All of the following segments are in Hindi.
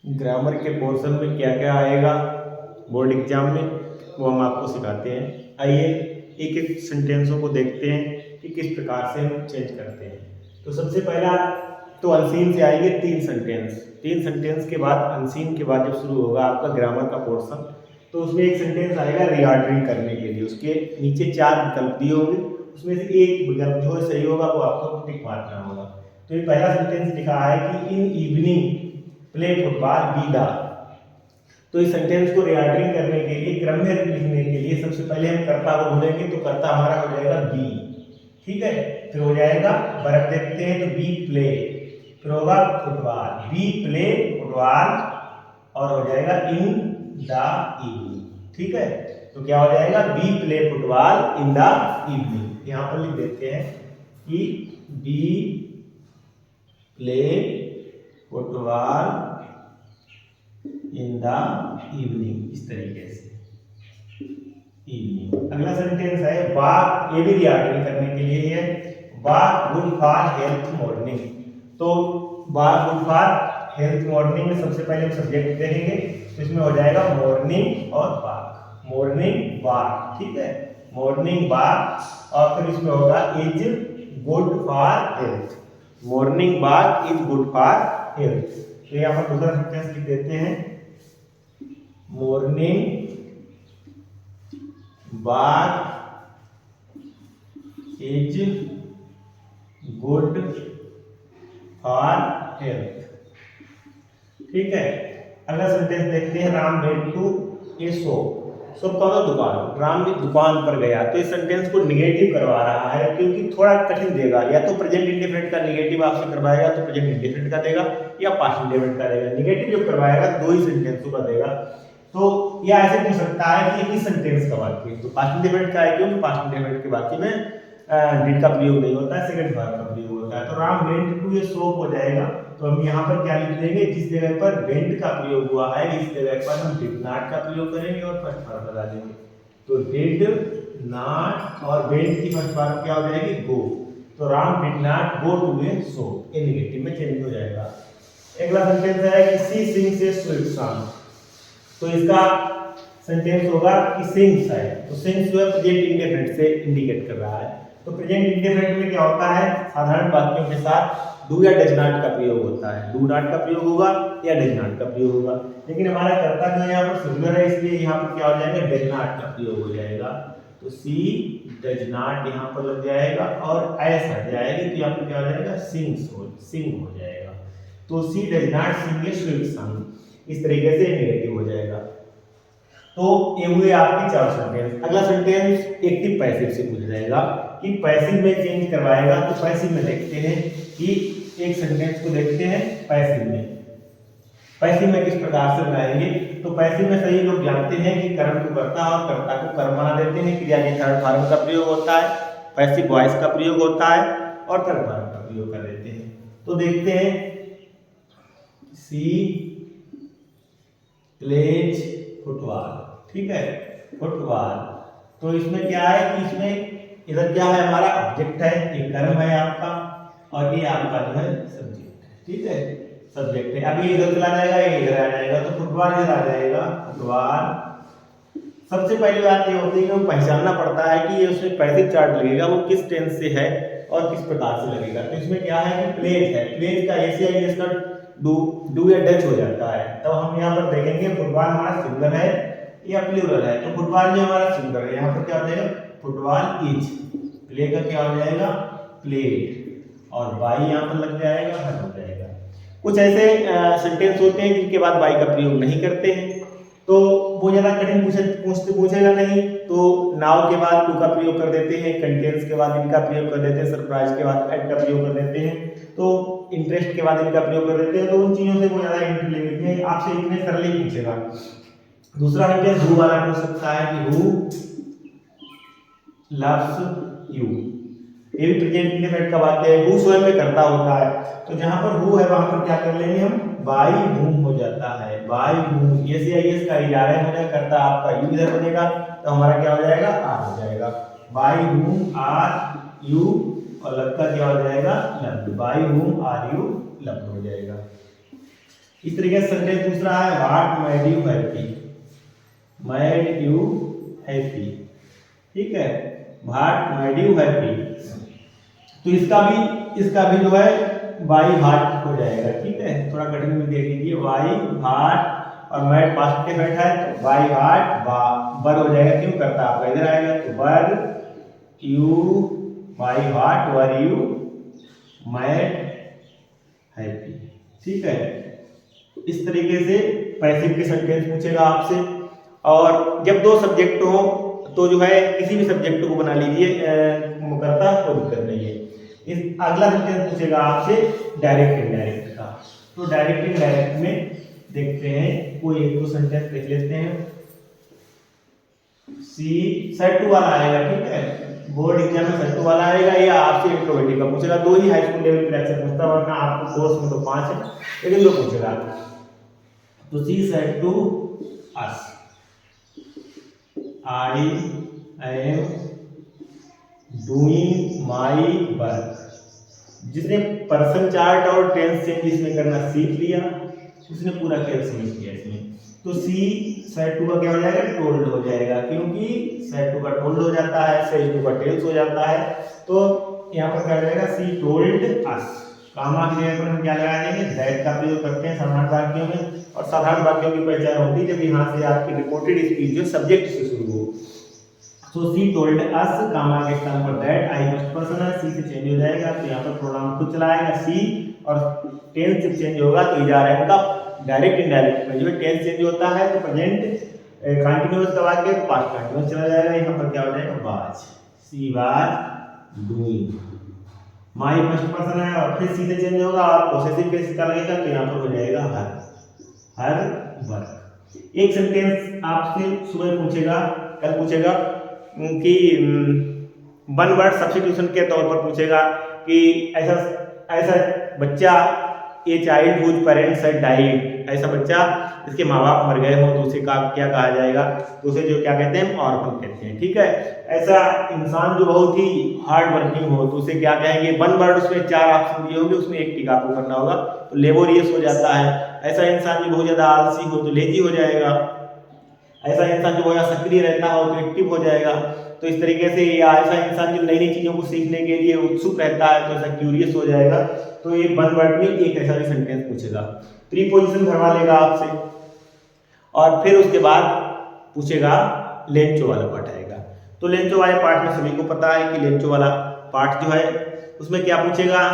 ग्रामर के पोर्शन में क्या क्या आएगा बोर्ड एग्जाम में वो हम आपको सिखाते हैं। आइए एक एक सेंटेंसों को देखते हैं कि किस प्रकार से हम चेंज करते हैं। तो सबसे पहला तो अनसीन से आएंगे तीन सेंटेंस के बाद अनसीन के बाद जब शुरू होगा आपका ग्रामर का पोर्शन तो उसमें एक सेंटेंस आएगा रीऑर्डरिंग करने के लिए। उसके नीचे 4 विकल्प दिए होंगे, उसमें से एक विकल्प जो सही होगा वो आपको टिक मारना होगा। तो ये पहला सेंटेंस लिखा है कि in evening play football be the. तो इस सेंटेंस को रीऑर्डरिंग करने के लिए क्रम में लिखने के लिए सबसे पहले हम कर्ता को ढूंढेंगे। तो कर्ता हमारा हो जाएगा बी, ठीक है। फिर हो जाएगा वर्ब देखते हैं तो बी प्ले, फिर होगा फुटबॉल, बी प्ले फुटबॉल और हो जाएगा इन द इवनिंग, ठीक है। तो क्या हो जाएगा we play football in the evening. यहां पर लिख देते हैं कि we play football in the evening, इस तरीके से इवनिंग। अगला सेंटेंस है वॉक, ये भी रीऑर्डरिंग करने के लिए है। Walk good for health morning. तो walk good for health morning में सबसे पहले हम सब्जेक्ट देखेंगे तो इसमें हो जाएगा मॉर्निंग और वॉक, मॉर्निंग वॉक, ठीक है, मॉर्निंग वॉक। और फिर इसमें होगा is good for health, morning walk is good for health. तो यहाँ पर दूसरा सेंटेंस लिख देते हैं morning walk is good for health, ठीक है। अगला सेंटेंस देखते हैं Ram went to a shop. Shop का मतलब दुकान, राम भी दुकान पर गया। तो इस सेंटेंस को निगेटिव करवा रहा है क्योंकि थोड़ा कठिन देगा। या तो प्रेजेंट इंडेफिनिट का निगेटिव आपसे करवाएगा तो प्रेजेंट इंडेफिनिट का देगा या पास्ट इंडेफिनिट का देगा। निगेटिव जो करवाएगा दो ही सेंटेंसों का देगा। तो या ऐसे पूछ सकता है कि किस सेंटेंस का वाक्य है। तो पास्ट इंडेफिनिट का है क्योंकि पास्ट इंडेफिनिट के वाक्य में डिड का प्रयोग नहीं होता है, सेकंड वर्ब का प्रयोग होता है। तो Ram went to a shop हो जाएगा। तो हम यहाँ पर क्या लिख देंगे, जिस जगह पर वेंट का प्रयोग हुआ है इस जगह पर हम डिड नॉट का प्रयोग करेंगे और फर्स्ट फॉर्म लगा देंगे। तो डिड नॉट और वेंट की फर्स्ट फॉर्म क्या हो जाएगी गो। तो Ram did not go to a shop, ये नेगेटिव में चेंज हो जाएगा। अगला सेंटेंस है कि she sings a sweet song. तो इसका सेंटेंस होगा कि सिंग्स है। तो सिंग्स जो है प्रेजेंट इंडेफिनिट से इंडिकेट कर रहा है। तो प्रेजेंट इंडेफिनिट में क्या होता है, साधारण वाक्यों के साथ डू या डज नॉट का प्रयोग होता है। डू नॉट का प्रयोग होगा या डज नॉट का प्रयोग होगा। लेकिन हमारा कर्ता जो यहाँ पर सिंगुलर है इसलिए यहाँ पर क्या हो जाएगा डज नॉट का प्रयोग हो जाएगा। तो सी डज नॉट यहाँ पर लग जाएगा और एस हट जाएगी तो यहाँ पर क्या हो जाएगा सिंग हो जाएगा। तो she does not sing a sweet song, इस तरीके से नेगेटिव हो जाएगा। तो ये हुए आपके 4 सेंटेंस। अगला सेंटेंस एक्टिव पैसिव से पूछा जाएगा कि पैसिव में चेंज करवाएगा। तो पैसिव में देखते हैं कि एक सेंटेंस को देखते हैं पैसिव में। पैसिव में किस प्रकार से बनाएंगे। तो पैसिव में सही लोग जानते हैं कि कर्म को कर्ता और कर्ता को कर्म बना देते हैं। क्रिया के थर्ड फॉर्म का प्रयोग होता है, पैसिव वॉइस का प्रयोग होता है और थर्ड फॉर्म का प्रयोग कर देते हैं। तो देखते हैं सी प्लेज फुटबॉल, ठीक है, फुटबॉल। तो इसमें क्या है कि इसमें इधर क्या है हमारा ऑब्जेक्ट है, एक कर्म है आपका और ये आपका जो है सब्जेक्ट है, ठीक है, सब्जेक्ट है। अभी इधर चला जाएगा ये इधर आ जाएगा तो फुटबॉल इधर आ जाएगा फुटबॉल। सबसे पहली बात ये होती है कि वो पहचानना पड़ता है कि ये उसमें पैसिव चार्ट लगेगा वो किस टेंस से है और किस प्रकार से लगेगा। तो इसमें क्या है कि प्लेज है, प्लेज का ऐसे है इसका डू या डच हो जाता है। तो हम यहाँ पर देखेंगे फुटबॉल हमारा सिंगुलर है या प्लूरल है। तो फुटबॉल जो हमारा सिंगुलर है यहाँ पर क्या हो जाएगा फुटबॉल इज, प्ले का क्या हो जाएगा प्लेड और बाई यहाँ पर लग जाएगा हर हो जाएगा। कुछ ऐसे सेंटेंस होते हैं जिनके बाद बाई का प्रयोग नहीं करते हैं तो वो ज्यादा कठिन पूछेगा नहीं। तो नाउ के बाद टू का प्रयोग कर देते हैं, कंटेंस के बाद इनका प्रयोग कर देते हैं, सरप्राइज के बाद एट का प्रयोग कर देते हैं, तो इंटरेस्ट के बाद इनका प्रयोग कर देते हैं। तो उन चीजों से वो ज्यादा इंटर ले लेते हैं, आपसे इतने सरल ही पूछेगा। दूसरा सेंटेंस हु वाला पूछ सकता है कि हु लव्स यू, ये भी प्रेजेंट इंडेफिनिट का वाक्य है। हु स्वयं में करता होता है। तो जहां पर हु है वहां पर क्या कर लेंगे हम बाय हूम हो जाता है, बाय हूम एस या एस का इजारा हो जाएगा, करता आपका यू इधर बनेगा तो हमारा क्या हो जाएगा आर हो जाएगा। बाय हूम आर यू और लव का क्या हो जाएगा loved, by whom are you loved हो जाएगा। इस तरीके से सेंटेंस दूसरा है what made you happy, made you happy, ठीक है, व्हाट मेड यू हैप्पी। तो इसका भी जो है बाई हार्ट हो जाएगा, ठीक है, थोड़ा कठिन में देख लीजिए, बाई हार्ट और मैड पास्ट के बैठा है तो बाई हार्ट बर हो जाएगा, क्यों करता आपका इधर आएगा, तो बर you by heart were you mad happy, ठीक है। तो इस तरीके से पैसिव के सेंटेंस पूछेगा आपसे। और जब दो सब्जेक्ट हो तो जो है किसी भी सब्जेक्ट को बना लीजिए, करता कोई दिक्कत नहीं है। इस अगला सेंटेंस पूछेगा आपसे डायरेक्ट इनडायरेक्ट का। तो डायरेक्ट इनडायरेक्ट में देखते हैं, कोई एक दो सेंटेंस देख लेते हैं। सी सेट टू वाला आएगा, ठीक है, बोर्ड एग्जाम में सेट टू वाला आएगा, या आपसे इंट्रोवर्टेड का पूछेगा। दो ही हाई स्कूल लेवल के लेक्चर पूछता है, वरना आपको कोर्स में तो 5 है, लेकिन दो पूछेगा। तो she said to us, I am doing my work. जिसने पर्सन चार्ट और टेंस चेंज इसमें करना सीख लिया, उसने पूरा खेल समझ लिया इसमें। तो सी सेट टू का क्या हो जाएगा, टोल्ड हो जाएगा, क्योंकि सेट टू का टोल्ड हो जाता है, सेट टू का टेल्स हो जाता है। तो यहाँ पर क्या हो जाएगा, सी टोल्ड अस। कामा की जगह पर हम क्या लगा देंगे, दैट का प्रयोग करते हैं साधारण वाक्यों में। और साधारण वाक्यों की पहचान होती है जब यहाँ से आपकी रिपोर्टेड स्पीच जो सब्जेक्ट से शुरू हो। सो सी टोल्ड अस, कामा के स्थान पर दैट, आई फर्स्ट पर्सन है, सी से चेंज हो जाएगा, तो यहाँ पर प्रोनाउन खुद चला आएगा सी, और टेंस से चेंज होगा तो इधर आएगा। डायरेक्ट इनडायरेक्ट में जो टेंस चेंज होता है तो प्रेजेंट कंटीन्यूअस का वाक्य तो पास्ट कंटीन्यूअस चला जाएगा। यहाँ पर क्या हो जाएगा, was, she was doing. My first person है और फिर सी से चेंज होगा और पोसेसिव केस का लगेगा, तो यहाँ पर हो जाएगा हर वर्क। एक सेंटेंस आपसे सुबह पूछेगा, कल पूछेगा कि वन वर्ड सब्स्टिट्यूशन के तौर पर पूछेगा कि ऐसा बच्चा, a child whose parents had died, ऐसा बच्चा जिसके माँ बाप मर गए हो तो उसे क्या कहा जाएगा, तो उसे जो क्या कहते हैं, ऑर्फन कहते हैं, ठीक है। ऐसा इंसान जो बहुत ही हार्ड वर्किंग हो तो उसे क्या कहेंगे, वन वर्ड, उसमें 4 ऑप्शन दिए होंगे, उसमें एक टिक आपको करना होगा, तो लेबोरियस हो जाता है। ऐसा इंसान जो बहुत ज़्यादा आलसी हो तो लेजी हो जाएगा। ऐसा इंसान जो बहुत सक्रिय रहता हो तो एक्टिव हो जाएगा। तो इस तरीके से, या ऐसा इंसान जो नई नई चीज़ों को सीखने के लिए उत्सुक रहता है तो ऐसा क्यूरियस हो जाएगा। तो ये वन वर्ड में एक ऐसा भी सेंटेंस पूछेगा, प्रीपोजिशन भरवा लेगा आपसे, और फिर उसके बाद पूछेगा लेंचो वाला पार्ट आएगा। तो लेंचो वाले पार्ट में सभी को पता है कि लेंचो वाला पार्ट जो है उसमें क्या पूछेगा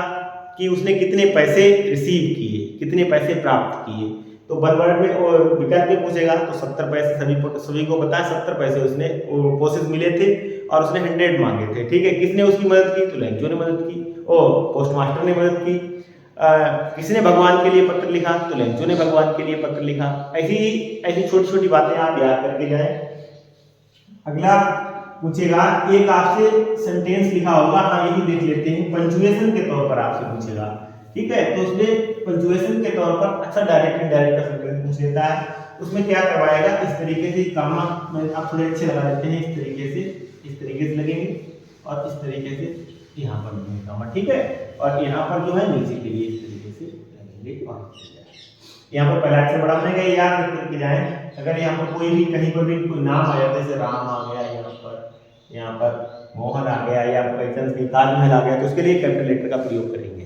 कि उसने कितने पैसे रिसीव किए, कितने पैसे प्राप्त किए। तो वन वर्ड में विकल्प में पूछेगा तो 70 पैसे, सभी को पता है 70 पैसे उसने प्रोसेस मिले थे और उसने 100 मांगे थे, ठीक है। किसने उसकी मदद की, तो लेंचो ने मदद की, पोस्ट मास्टर ने मदद की। किसने भगवान के लिए पत्र लिखा, तो लेंचो ने भगवान के लिए पत्र लिखा। ऐसी छोटी छोटी बातें आप याद करके जाएं। अगला पूछेगा, एक आपसे सेंटेंस लिखा होगा, हाँ यही देख लेते हैं, पंचुएशन के तौर पर आपसे पूछेगा, ठीक है। तो उसमें पंचुएशन के तौर पर अच्छा डायरेक्ट इनडायरेक्ट का सेंटेंस पूछ लेता है। उसमें क्या करवाएगा, इस तरीके से कामा में आप थोड़े अच्छे लगा देते हैं, इस तरीके से लगेंगे और इस तरीके से यहाँ पर लगेंगे कामा, ठीक है। और यहाँ पर जो है नीचे के लिए इस तरीके से लगेंगे। और यहाँ पर पहला अक्षर बड़ा बनेगा, याद करके जाएं। अगर यहाँ पर कोई भी कहीं पर भी कोई नाम आ जाता है, जैसे राम आ गया, यहाँ पर मोहन आ गया, या ताजमहल आ गया, तो उसके लिए कैपिटल लेटर का प्रयोग करेंगे।